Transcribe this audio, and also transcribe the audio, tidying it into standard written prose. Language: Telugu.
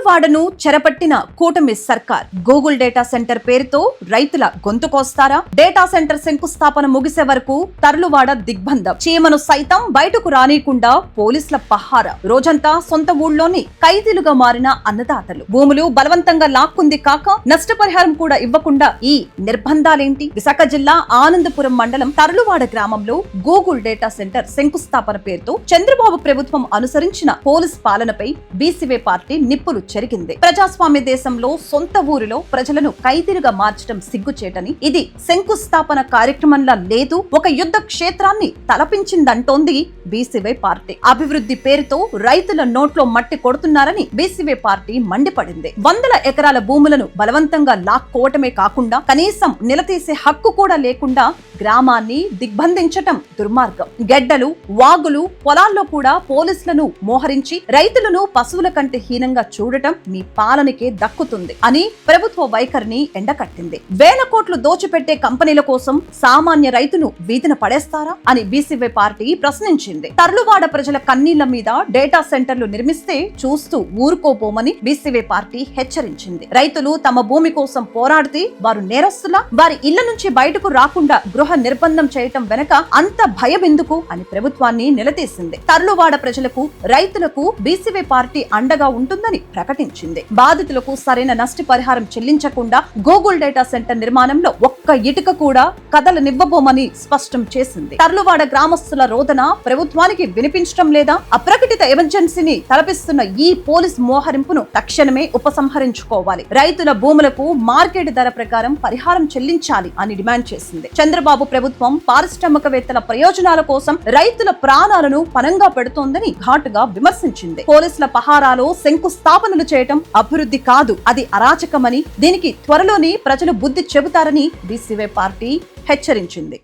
తర్లువాడను చెరపట్టిన కూటమి సర్కార్ గూగుల్ డేటా సెంటర్ పేరుతో రైతుల గొంతు కోస్తారా? డేటా సెంటర్ శంకుస్థాపన ముగిసే వరకు తర్లువాడ దిగ్బంధం. చీమను సైతం బయటకు రానీయకుండా పోలీసుల పహారా. రోజంతా సొంత ఊళ్ళోని ఖైదీలుగా మారిన అన్నదాతలు. భూములు బలవంతంగా లాక్కుంది కాక నష్టపరిహారం కూడా ఇవ్వకుండా ఈ నిర్బంధాలేంటి? విశాఖ జిల్లా ఆనందపురం మండలం తర్లువాడ గ్రామంలో గూగుల్ డేటా సెంటర్ శంకుస్థాపన పేరుతో చంద్రబాబు ప్రభుత్వం అనుసరించిన పోలీస్ పాలనపై బీసీవై పార్టీ నిప్పులు చెరిగింది. ప్రజాస్వామ్య దేశంలో సొంత ఊరిలో ప్రజలను ఖైదీలుగా మార్చడం సిగ్గుచేటని, ఇది శంకుస్థాపన కార్యక్రమంలా లేదు, ఒక యుద్ధ క్షేత్రాన్ని తలపించిందంటోంది బీసీవై పార్టీ. అభివృద్ధి పేరుతో రైతుల నోట్లో మట్టి కొడుతున్నారని బీసీవై పార్టీ మండిపడింది. వందల ఎకరాల భూములను బలవంతంగా లాక్కోవటమే కాకుండా కనీసం నిలదీసే హక్కు కూడా లేకుండా గ్రామాన్ని దిగ్బంధించటం దుర్మార్గం. గెడ్డలు, వాగులు, పొలాల్లో కూడా పోలీసులను మోహరించి రైతులను పశువుల కంటే హీనంగా చూడటం మీ పాలనకే దక్కుతుంది అని ప్రభుత్వ వైఖరిని ఎండకట్టింది. వేల కోట్లు దోచిపెట్టే కంపెనీల కోసం సామాన్య రైతును వీధిన పడేస్తారా అని బీసీవై పార్టీ ప్రశ్నించింది. తర్లువాడ ప్రజల కన్నీళ్ల మీద డేటా సెంటర్లు నిర్మిస్తే చూస్తూ ఊరుకోపోమని బీసీవై పార్టీ హెచ్చరించింది. రైతులు తమ భూమి కోసం పోరాడితే వారు నేరస్తులా? వారి ఇళ్ల నుంచి బయటకు రాకుండా గృహ నిర్బంధం చేయటం వెనక అంత భయం ఎందుకు అని ప్రభుత్వాన్ని నిలదీసింది. తర్లువాడ ప్రజలకు, రైతులకు బీసీవై పార్టీ అండగా ఉంటుందని ప్రకటించింది. బాధితులకు సరైన నష్టపరిహారం చెల్లించకుండా గూగుల్ డేటా సెంటర్ నిర్మాణంలో ఒక్క ఇటుక కూడా కదలనివ్వబోమని స్పష్టం చేసింది. తర్లువాడ గ్రామస్తుల రోదన ప్రభుత్వానికి వినిపించడం లేదా? అప్రకటిత ఎమర్జెన్సీని తలపిస్తున్న ఈ పోలీస్ మోహరింపును తక్షణమే ఉపసంహరించుకోవాలి. రైతుల భూములకు మార్కెట్ ధర ప్రకారం పరిహారం చెల్లించాలి అని డిమాండ్ చేసింది. చంద్రబాబు ప్రభుత్వం పారిశ్రామికవేత్తల ప్రయోజనాల కోసం రైతుల ప్రాణాలను పణంగా పెడుతోందని ఘాటుగా విమర్శించింది. పోలీసుల పహారాలో శంకుస్థాపనలు చేయటం అభివృద్ధి కాదు, అది అరాచకమని, దీనికి త్వరలోనే ప్రజలు బుద్ధి చెబుతారని బీసీవై పార్టీ హెచ్చరించింది.